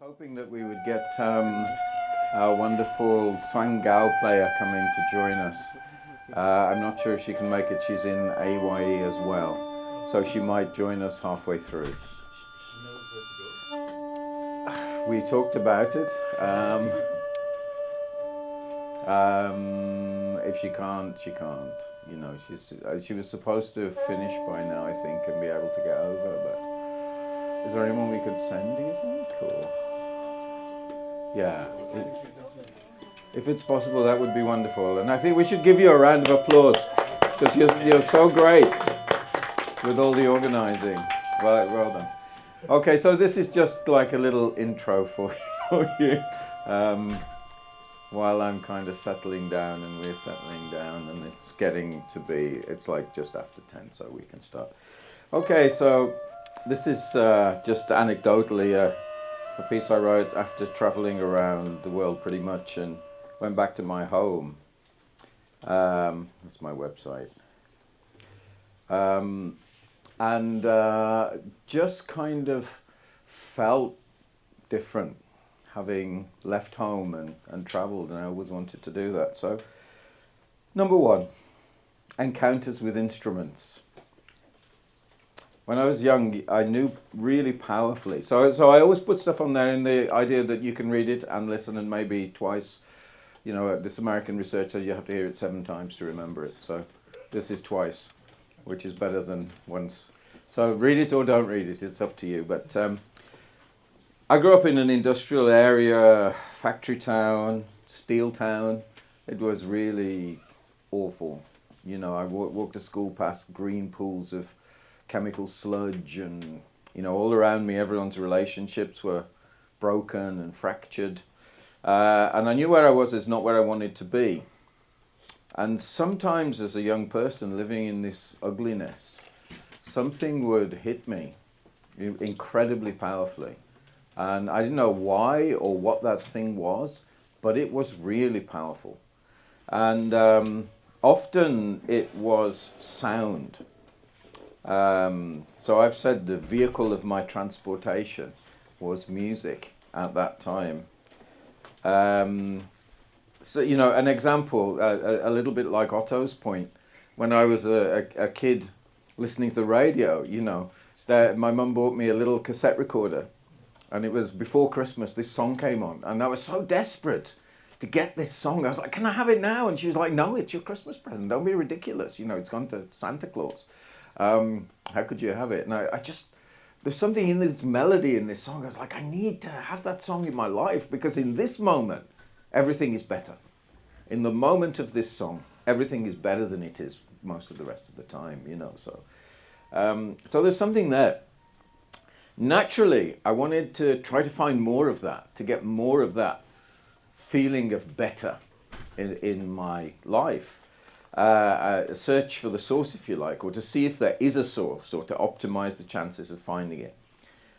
hoping that we would get our wonderful Swangao player coming to join us. I'm not sure if she can make it. She's in AYE as well, so she might join us halfway through. We talked about it. If she can't, she can't. You know, she was supposed to have finished by now, I think, and be able to get over. But is there anyone we could send? Do you think? Or yeah, if it's possible, that would be wonderful. And I think we should give you a round of applause because you're so great with all the organising. Well done. Okay, so this is just like a little intro for you. While I'm kind of settling down and we're settling down and it's getting to be, it's like just after 10, so we can start. Okay, so this is just anecdotally a piece I wrote after traveling around the world pretty much and went back to my home. That's my website. And just kind of felt different, having left home and travelled, and I always wanted to do that. So, number one, encounters with instruments. When I was young, I knew really powerfully. So I always put stuff on there in the idea that you can read it and listen and maybe twice. You know, this American research says you have to hear it 7 times to remember it. So this is twice, which is better than once. So read it or don't read it, it's up to you. But I grew up in an industrial area, factory town, steel town. It was really awful. You know, I walked to school past green pools of chemical sludge and, you know, all around me everyone's relationships were broken and fractured. And I knew where I was is not where I wanted to be. And sometimes as a young person living in this ugliness, something would hit me incredibly powerfully. And I didn't know why or what that thing was, but it was really powerful. And often it was sound. So I've said the vehicle of my transportation was music at that time. So, you know, an example, a little bit like Otto's point, when I was a kid listening to the radio, you know, my mum bought me a little cassette recorder. And it was before Christmas, this song came on. And I was so desperate to get this song. I was like, can I have it now? And she was like, no, it's your Christmas present. Don't be ridiculous. You know, it's gone to Santa Claus. How could you have it? And I just, there's something in this melody in this song. I was like, I need to have that song in my life because in this moment, everything is better. In the moment of this song, everything is better than it is most of the rest of the time, you know. So there's something there. Naturally, I wanted to try to find more of that, to get more of that feeling of better in my life. Search for the source, if you like, or to see if there is a source, or to optimize the chances of finding it.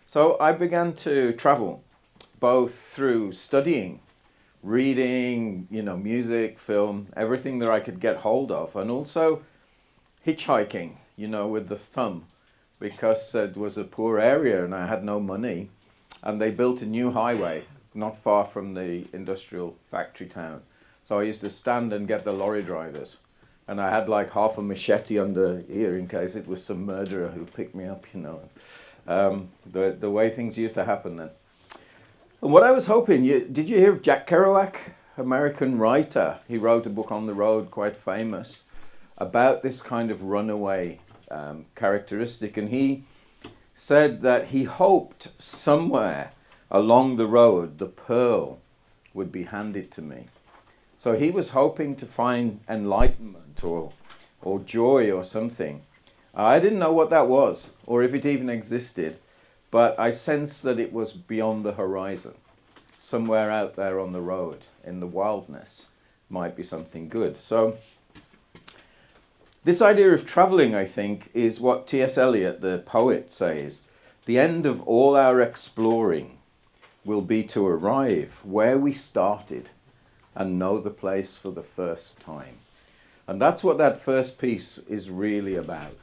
So I began to travel, both through studying, reading, you know, music, film, everything that I could get hold of, and also hitchhiking, you know, with the thumb. Because it was a poor area and I had no money, and they built a new highway not far from the industrial factory town. So I used to stand and get the lorry drivers, and I had like half a machete under here in case it was some murderer who picked me up, you know. The way things used to happen then. And what I was hoping, did you hear of Jack Kerouac, American writer? He wrote a book on the road, quite famous, about this kind of runaway characteristic, and he said that he hoped somewhere along the road the pearl would be handed to me. So he was hoping to find enlightenment or joy or something. I didn't know what that was or if it even existed, but I sensed that it was beyond the horizon. Somewhere out there on the road in the wildness might be something good. So this idea of travelling, I think, is what T.S. Eliot, the poet, says. The end of all our exploring will be to arrive where we started and know the place for the first time. And that's what that first piece is really about.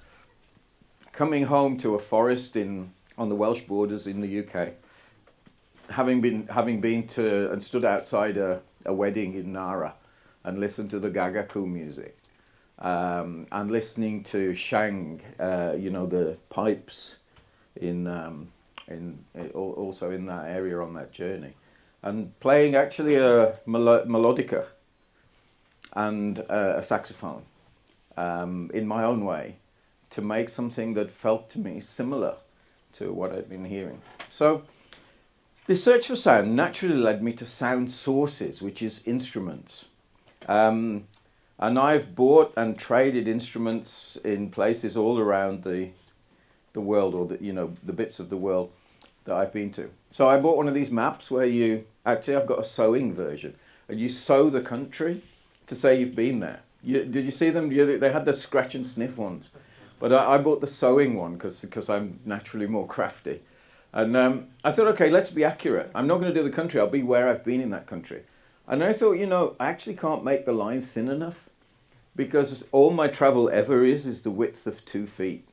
Coming home to a forest on the Welsh borders in the UK, having been to and stood outside a wedding in Nara and listened to the gagaku music, and listening to shang, the pipes also in that area on that journey, and playing actually a melodica and a saxophone in my own way to make something that felt to me similar to what I'd been hearing. So this search for sound naturally led me to sound sources, which is instruments. And I've bought and traded instruments in places all around the world, or the bits of the world that I've been to. So I bought one of these maps where I've got a sewing version, and you sew the country to say you've been there. Did you see them? They had the scratch and sniff ones, but I bought the sewing one because I'm naturally more crafty. And I thought, okay, let's be accurate. I'm not going to do the country. I'll be where I've been in that country. And I thought, I actually can't make the line thin enough, because all my travel ever is the width of 2 feet.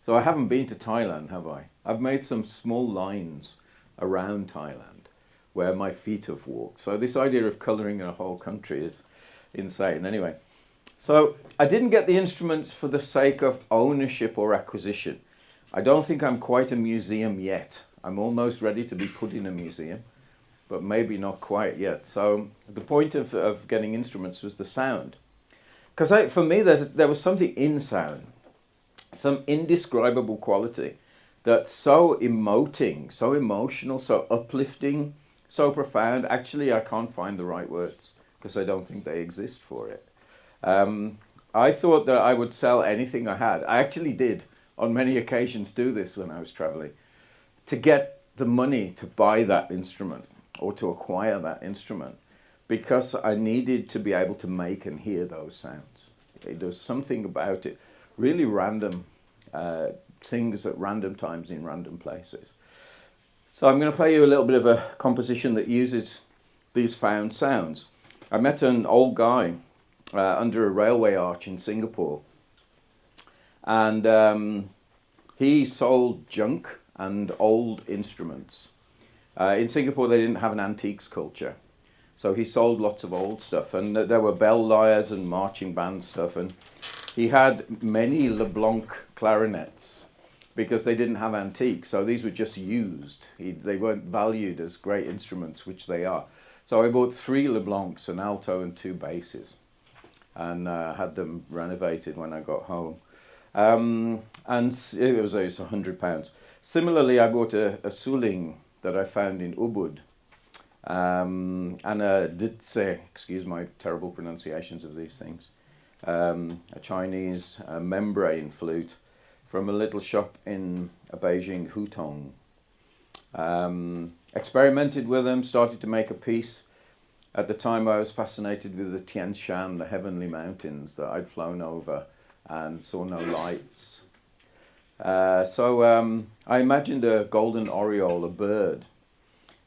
So I haven't been to Thailand, have I? I've made some small lines around Thailand where my feet have walked. So this idea of colouring a whole country is insane. Anyway, so I didn't get the instruments for the sake of ownership or acquisition. I don't think I'm quite a museum yet. I'm almost ready to be put in a museum, but maybe not quite yet. So the point of getting instruments was the sound. Because for me, there was something in sound, some indescribable quality that's so emoting, so emotional, so uplifting, so profound. Actually, I can't find the right words because I don't think they exist for it. I thought that I would sell anything I had. I actually did on many occasions do this when I was traveling, to get the money to buy that instrument or to acquire that instrument, because I needed to be able to make and hear those sounds. There was something about it, really random things at random times in random places. So I'm going to play you a little bit of a composition that uses these found sounds. I met an old guy under a railway arch in Singapore, and he sold junk and old instruments. In Singapore they didn't have an antiques culture, so he sold lots of old stuff, and there were bell lyres and marching band stuff, and he had many LeBlanc clarinets because they didn't have antiques, so these were just used. They weren't valued as great instruments, which they are. So I bought 3 LeBlancs, an alto and 2 basses, and had them renovated when I got home. And it was £100. Similarly, I bought a suling that I found in Ubud, and a ditse, excuse my terrible pronunciations of these things, a Chinese membrane flute from a little shop in Beijing, Hutong. Experimented with them, started to make a piece. At the time I was fascinated with the Tian Shan, the heavenly mountains that I'd flown over and saw no lights. So I imagined a golden oriole, a bird,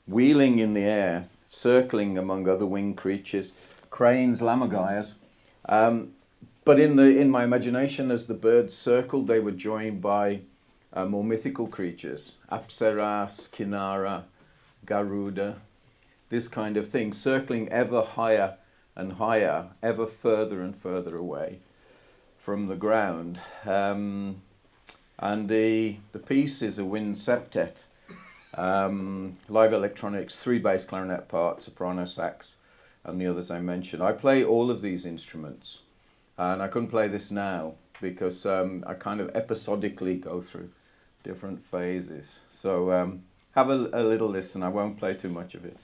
wheeling in the air, circling among other winged creatures, cranes, lammergeiers. But in my imagination, as the birds circled, they were joined by more mythical creatures, Apsaras, Kinara, Garuda, this kind of thing, circling ever higher and higher, ever further and further away from the ground. And the piece is a wind septet, live electronics, 3 bass clarinet parts, soprano sax, and the others I mentioned. I play all of these instruments, and I couldn't play this now because I kind of episodically go through different phases. So have a little listen. I won't play too much of it.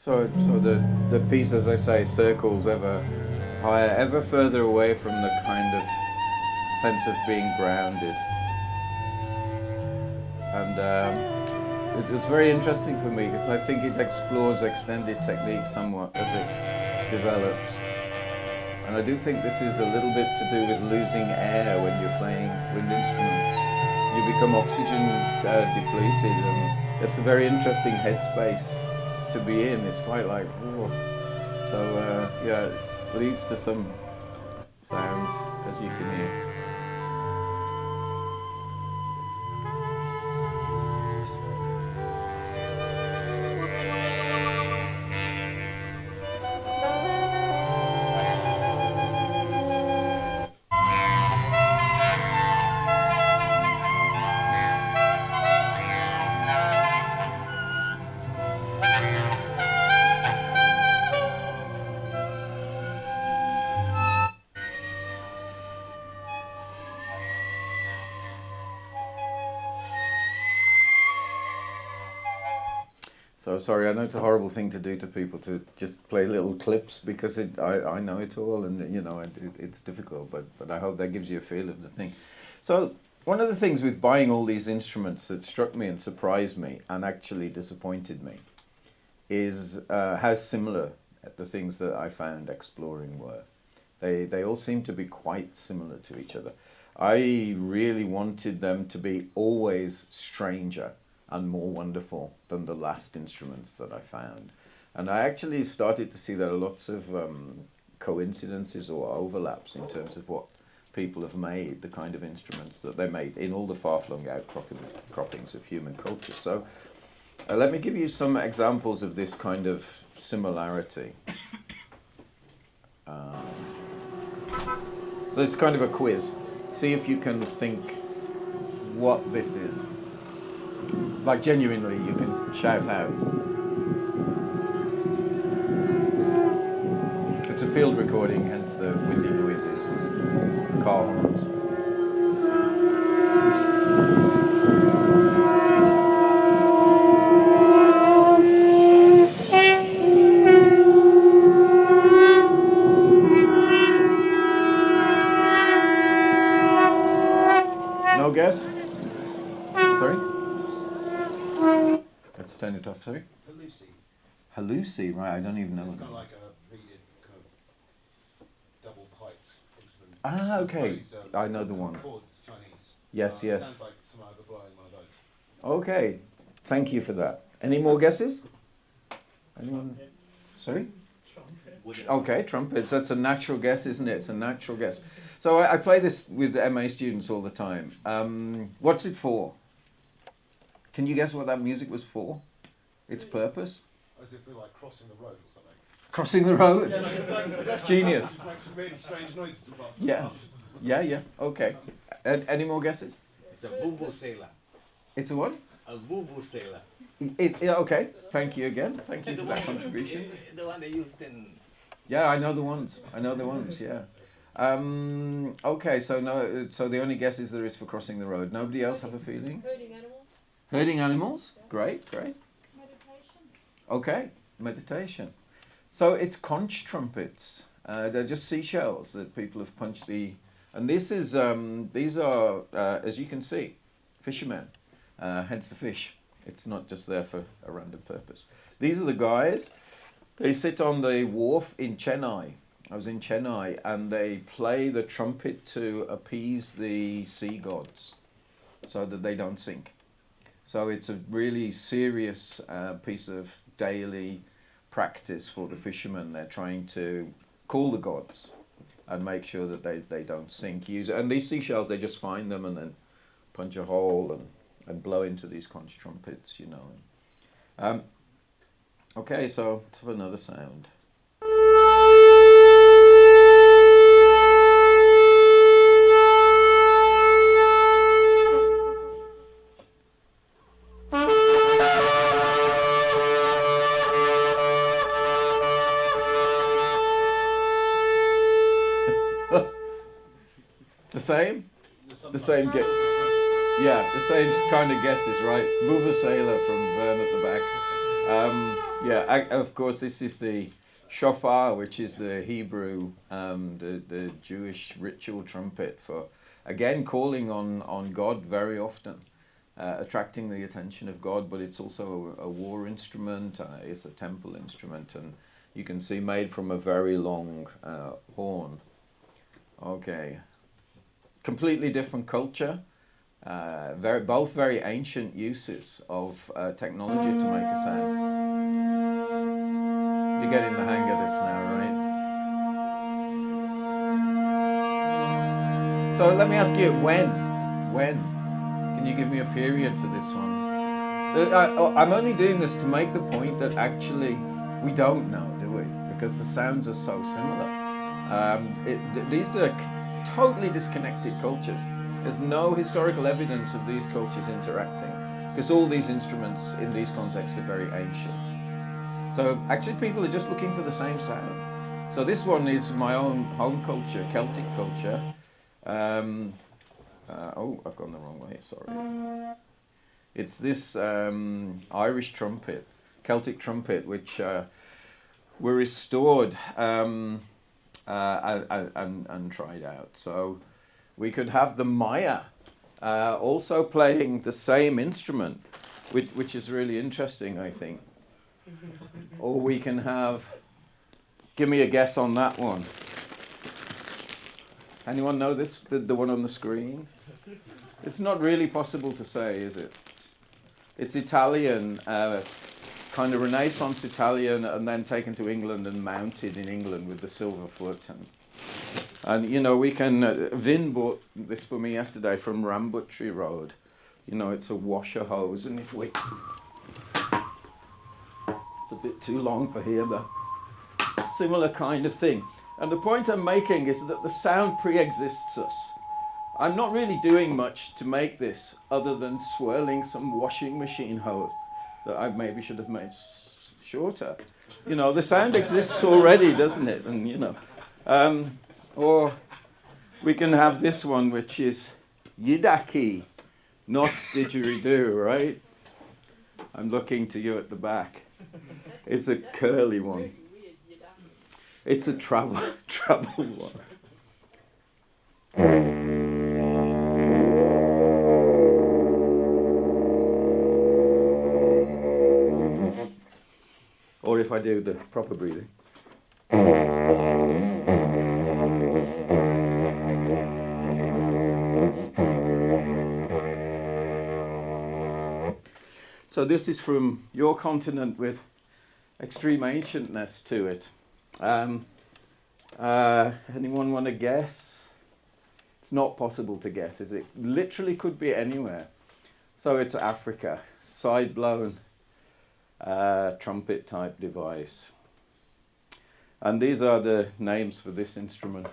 So the piece, as I say, circles ever higher, ever further away from the kind of sense of being grounded. And it's very interesting for me because I think it explores extended technique somewhat as it develops. And I do think this is a little bit to do with losing air when you're playing wind instruments. You become oxygen depleted, and it's a very interesting headspace to be in. It's quite like, oh. So yeah, it leads to some sounds, as you can hear. So sorry, I know it's a horrible thing to do to people to just play little clips because I know it all, and you know it's difficult. But I hope that gives you a feel of the thing. So one of the things with buying all these instruments that struck me and surprised me and actually disappointed me is how similar the things that I found exploring were. They all seem to be quite similar to each other. I really wanted them to be always stranger and more wonderful than the last instruments that I found. And I actually started to see there are lots of coincidences or overlaps in terms of what people have made, the kind of instruments that they made in all the far-flung outcroppings of human culture. So let me give you some examples of this kind of similarity. So it's kind of a quiz. See if you can think what this is. Like genuinely, you can shout out. It's a field recording, hence the windy noises and car horns. No guess? Sorry? Let's turn it off, sorry? Halluci, right, I don't even know. It's kind of like a reeded kind of double piped instrument. Ah, okay. Plays, I know the one. Chords, Chinese. Yes, yes. It sounds like someone overblowing one of those. Okay, thank you for that. Any more guesses? Anyone? Sorry? Okay, trumpets. That's a natural guess, isn't it? It's a natural guess. So I play this with MA students all the time. What's it for? Can you guess what that music was for? Its purpose? As if we're like crossing the road or something. Crossing the road? Yeah, like it's Genius. Just makes some really strange noises. Yeah, okay. Any more guesses? It's a vuvuzela. It's a what? A vuvuzela. Yeah, okay. Thank you again. Thank you for that contribution. The one they used in... Yeah, I know the ones, yeah. Okay, so no, so the only guess is there is for crossing the road. Nobody else have a feeling? Herding animals. Herding animals? Great. Meditation. Okay, meditation. So it's conch trumpets. They're just seashells that people have punched the... And this is, these are, as you can see, fishermen, hence the fish. It's not just there for a random purpose. These are the guys. They sit on the wharf in Chennai. I was in Chennai, and they play the trumpet to appease the sea gods so that they don't sink. So it's a really serious piece of daily practice for the fishermen. They're trying to call the gods and make sure that they don't sink. And these seashells, they just find them and then punch a hole and blow into these conch trumpets, you know. Okay, so let's have another sound. The same guess. Yeah, the same kind of guesses, right? Vuvuzela from Vern at the back. Of course, this is the shofar, which is the Hebrew, the Jewish ritual trumpet for, again, calling on God very often, attracting the attention of God, but it's also a war instrument, it's a temple instrument, and you can see made from a very long horn. Okay. Completely different culture, both very ancient uses of technology to make a sound. You're getting the hang of this now, right? So let me ask you, when? Can you give me a period for this one? I'm only doing this to make the point that actually we don't know, do we? Because the sounds are so similar. These are totally disconnected cultures. There's no historical evidence of these cultures interacting, because all these instruments in these contexts are very ancient. So actually people are just looking for the same sound. So this one is my own home culture, Celtic culture. I've gone the wrong way, sorry. It's this Irish trumpet, Celtic trumpet, which were restored and tried out. So we could have the Maya also playing the same instrument, which is really interesting, I think. Or we can have, give me a guess on that one. Anyone know this, the one on the screen? It's not really possible to say, is it? It's Italian, kind of Renaissance Italian, and then taken to England and mounted in England with the silver foot. And you know, we can, Vin bought this for me yesterday from Rambutry Road. You know, it's a washer hose, and if we, it's a bit too long for here, but a similar kind of thing. And the point I'm making is that the sound pre-exists us. I'm not really doing much to make this other than swirling some washing machine hose that I maybe should have made shorter. You know, the sound exists already, doesn't it? And you know, or we can have this one, which is Yidaki, not didgeridoo, right? I'm looking to you at the back. It's a curly one. It's a travel one. Or if I do the proper breathing. So this is from your continent with extreme ancientness to it. Anyone want to guess? It's not possible to guess, is it? Literally could be anywhere. So it's Africa, side-blown trumpet type device. And these are the names for this instrument,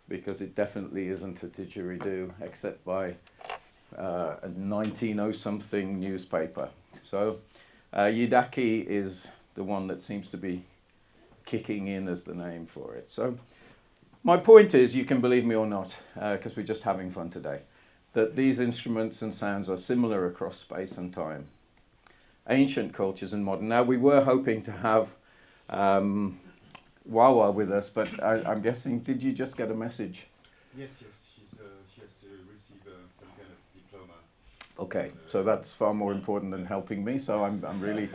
because it definitely isn't a didgeridoo, except by a 1900-something newspaper. So Yidaki is the one that seems to be kicking in as the name for it. So my point is, you can believe me or not, because we're just having fun today, that these instruments and sounds are similar across space and time. Ancient cultures and modern. Now, we were hoping to have Wawa with us, but I'm guessing, did you just get a message? Yes, she has to receive some kind of diploma. Okay, so that's far more important than helping me, so I'm really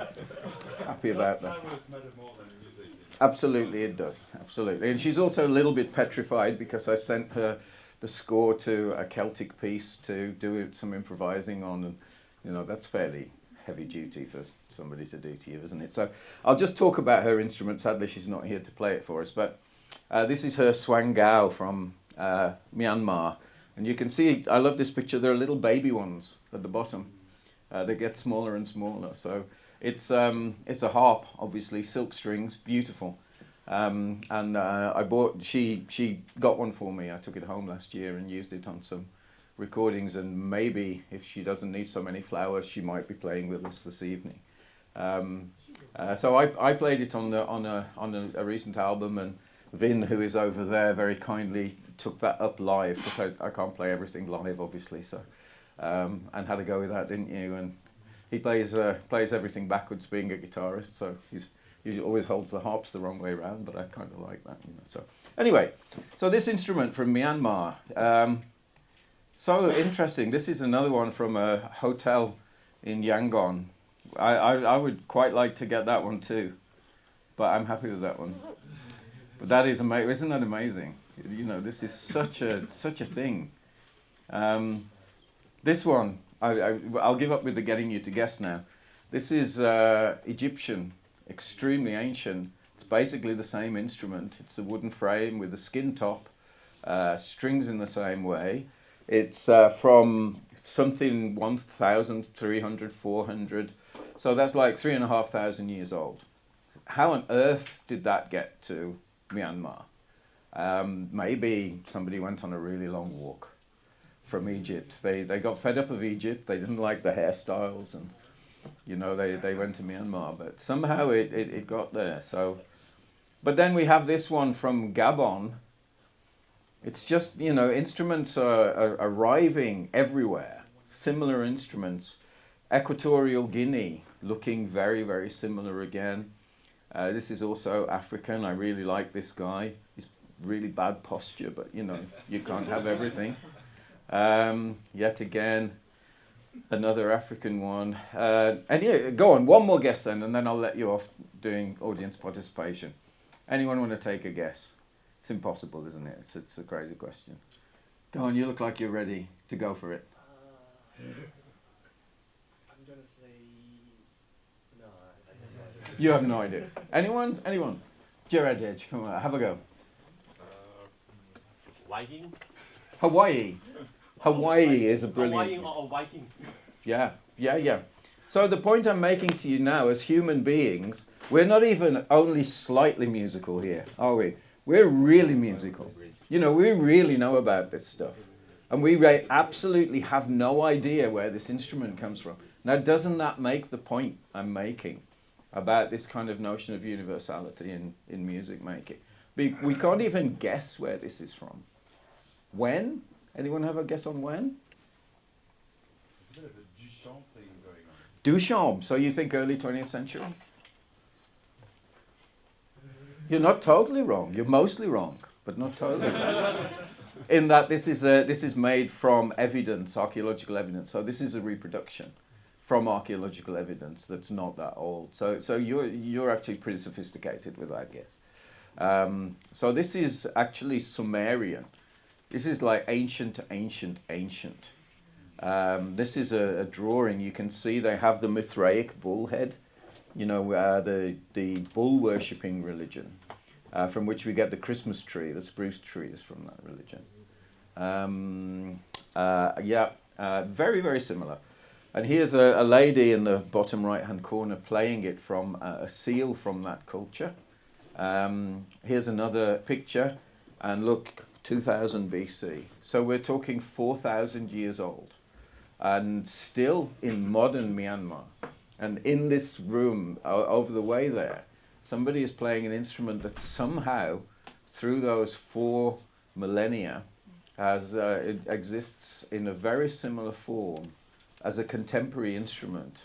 happy about that. Time will matter more than music. Absolutely, it does. Absolutely. And she's also a little bit petrified because I sent her the score to a Celtic piece to do some improvising on, and you know, that's fairly heavy duty for somebody to do to you, isn't it? So I'll just talk about her instrument. Sadly, she's not here to play it for us, but this is her swangao from Myanmar. And you can see, I love this picture, there are little baby ones at the bottom. They get smaller and smaller. So it's a harp, obviously, silk strings, beautiful. And I bought, she got one for me. I took it home last year and used it on some recordings, and maybe if she doesn't need so many flowers, she might be playing with us this evening. So I played it on a recent album, and Vin, who is over there, very kindly took that up live, because I can't play everything live, obviously. So and had a go with that, didn't you? And He plays everything backwards, being a guitarist. So he always holds the harps the wrong way around. But I kind of like that, you know. So anyway, so this instrument from Myanmar, so interesting. This is another one from a hotel in Yangon. I would quite like to get that one too, but I'm happy with that one. But that is amazing. Isn't that amazing? You know, this is such a thing. This one, I'll give up with the getting you to guess now. This is Egyptian, extremely ancient. It's basically the same instrument. It's a wooden frame with a skin top, strings in the same way. It's from something 1,300, 400. So that's like 3,500 years old. How on earth did that get to Myanmar? Maybe somebody went on a really long walk from Egypt. They got fed up of Egypt. They didn't like the hairstyles, and you know they went to Myanmar. But somehow it got there. So, but then we have this one from Gabon. It's just, you know, instruments are arriving everywhere. Similar instruments. Equatorial Guinea, looking very, very similar again. This is also African. I really like this guy. He's really bad posture, but you know, you can't have everything. Yet again, another African one. And yeah, go on, one more guess then, and then I'll let you off doing audience participation. Anyone want to take a guess? It's impossible, isn't it? It's a crazy question. Go on, you look like you're ready to go for it. I'm gonna say no. I don't know. You have no idea. Anyone? Anyone? Gerard Edge, come on, have a go. Viking? Hawaii. Hawaii is a brilliant. Hawaiian or Viking? Yeah. So the point I'm making to you now, as human beings, we're not even only slightly musical here, are we? We're really musical. You know, we really know about this stuff. And we absolutely have no idea where this instrument comes from. Now, doesn't that make the point I'm making about this kind of notion of universality in music making? We can't even guess where this is from. When? Anyone have a guess on when? It's a bit of a Duchamp thing going on. Duchamp. So you think early 20th century? You're not totally wrong. You're mostly wrong, but not totally wrong. In that this is made from evidence, archaeological evidence. So this is a reproduction from archaeological evidence that's not that old. So you're actually pretty sophisticated with that guess. So this is actually Sumerian. This is like ancient. This is a drawing. You can see they have the Mithraic bull head, you know, the bull worshipping religion, from which we get the Christmas tree. The spruce tree is from that religion. Very, very similar. And here's a lady in the bottom right-hand corner playing it from a seal from that culture. Here's another picture, and look, 2000 BC. So we're talking 4,000 years old, and still in modern Myanmar. And in this room, over the way there, somebody is playing an instrument that somehow, through those 4 millennia, it exists in a very similar form as a contemporary instrument.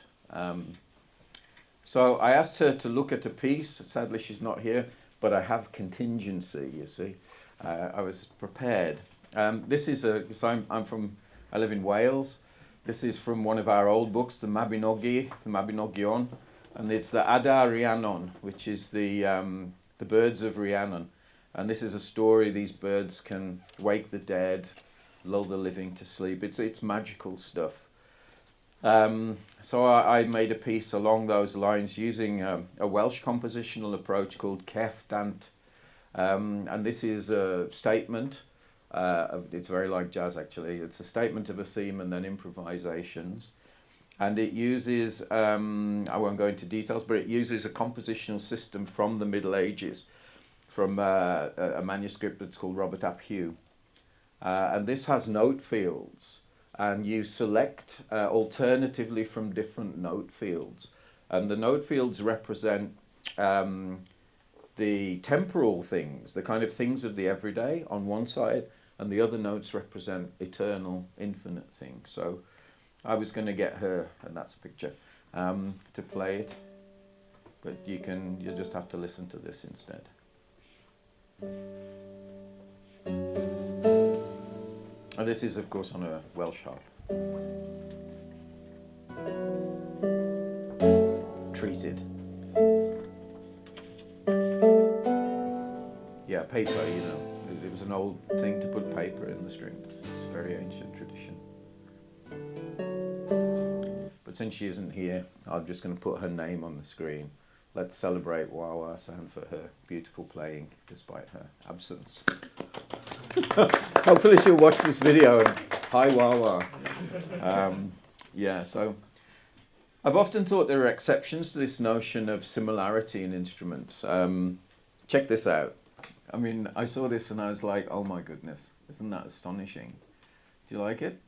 So I asked her to look at a piece. Sadly, she's not here, but I have contingency, you see. I was prepared. This is I live in Wales. This is from one of our old books, the Mabinogion, and it's the Ada Rhiannon, which is the birds of Rhiannon. And this is a story. These birds can wake the dead, lull the living to sleep. It's magical stuff. So I made a piece along those lines using a Welsh compositional approach called Ceth Dant. And this is a statement. It's very like jazz, actually. It's a statement of a theme and then improvisations. And it uses, I won't go into details, but it uses a compositional system from the Middle Ages, from a manuscript that's called Robert ap Hugh. And this has note fields, and you select alternatively from different note fields. And the note fields represent the temporal things, the kind of things of the everyday on one side, and the other notes represent eternal, infinite things. So I was going to get her, and that's a picture. to play it, but you just have to listen to this instead. And this is, of course, on a Welsh harp. Treated. Yeah, paper, you know. It was an old thing to put paper in the strings. It's a very ancient tradition. But since she isn't here, I'm just going to put her name on the screen. Let's celebrate Wawa Sound for her beautiful playing despite her absence. Hopefully she'll watch this video and hi Wawa. So I've often thought there are exceptions to this notion of similarity in instruments. Check this out. I mean, I saw this and I was like, oh my goodness, isn't that astonishing? Do you like it?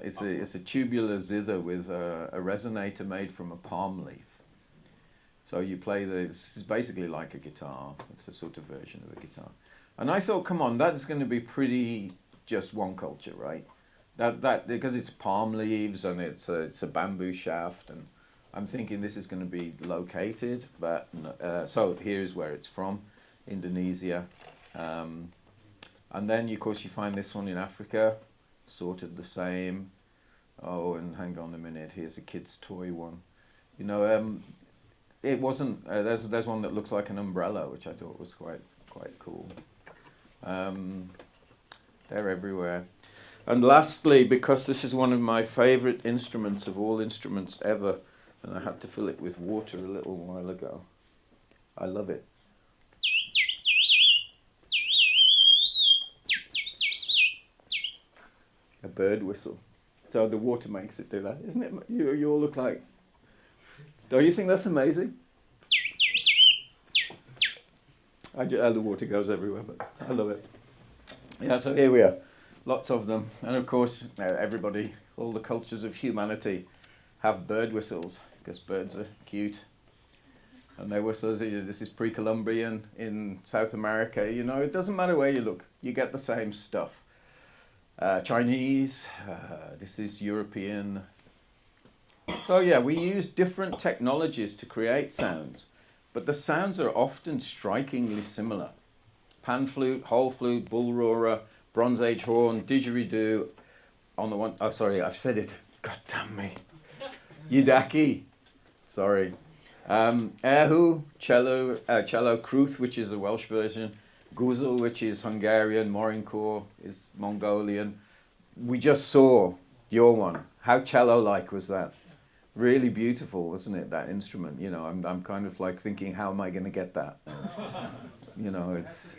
It's a tubular zither with a resonator made from a palm leaf. So you play this is basically like a guitar. It's a sort of version of a guitar. And I thought, come on, that's going to be pretty just one culture, right? That because it's palm leaves and it's a bamboo shaft, and I'm thinking this is going to be located. But so here's where it's from, Indonesia, and then of course you find this one in Africa, sort of the same. Oh, and hang on a minute, here's a kid's toy one. You know, it wasn't. There's one that looks like an umbrella, which I thought was quite cool. They're everywhere. And lastly, because this is one of my favourite instruments of all instruments ever, and I had to fill it with water a little while ago. I love it. A bird whistle. So the water makes it do that, isn't it? You all look like... Don't you think that's amazing? The water goes everywhere, but I love it. Yeah, so here we are. Lots of them. And of course, everybody, all the cultures of humanity have bird whistles, because birds are cute. And their whistles, this is pre-Columbian in South America. You know, it doesn't matter where you look. You get the same stuff. Chinese, this is European. So yeah, we use different technologies to create sounds, but the sounds are often strikingly similar. Pan flute, whole flute, bull roarer, Bronze Age horn, didgeridoo, on the one, oh sorry, I've said it, god damn me. Yidaki, sorry. Erhu, cello, Kruth, which is the Welsh version, Guzel, which is Hungarian, Morincourt is Mongolian. We just saw your one. How cello-like was that? Really beautiful, wasn't it, that instrument? You know, I'm kind of like thinking, how am I going to get that? You know, it's...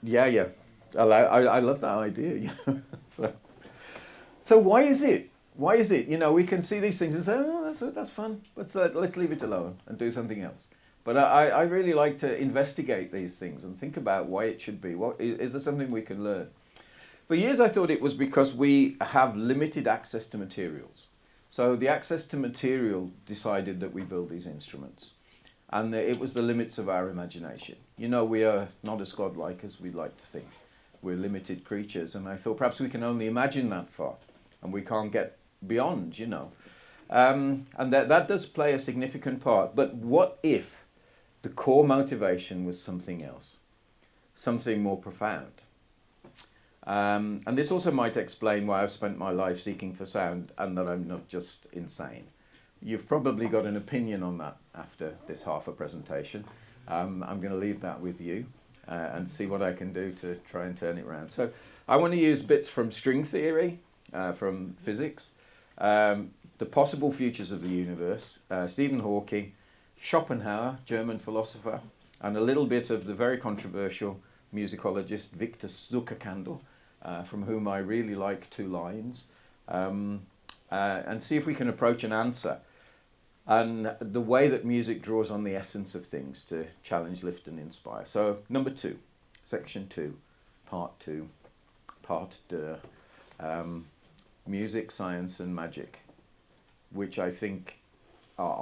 Yeah. I love that idea. So why is it? Why is it? You know, we can see these things and say, oh, that's fun. Let's leave it alone and do something else. But I really like to investigate these things and think about why it should be. What is there something we can learn? For years I thought it was because we have limited access to materials. So the access to material decided that we build these instruments. And it was the limits of our imagination. You know, we are not as godlike as we'd like to think. We're limited creatures, and I thought perhaps we can only imagine that far, and we can't get beyond, you know. And that does play a significant part. But what if the core motivation was something else, something more profound? And this also might explain why I've spent my life seeking for sound, and that I'm not just insane. You've probably got an opinion on that after this half a presentation. I'm going to leave that with you and see what I can do to try and turn it around. So I want to use bits from string theory, from physics, the possible futures of the universe, Stephen Hawking, Schopenhauer, German philosopher, and a little bit of the very controversial musicologist Victor Zuckerkandl, from whom I really like 2 lines, and see if we can approach an answer. And the way that music draws on the essence of things to challenge, lift and inspire. So number 2, section 2, part 2, part de, music, science and magic, which I think are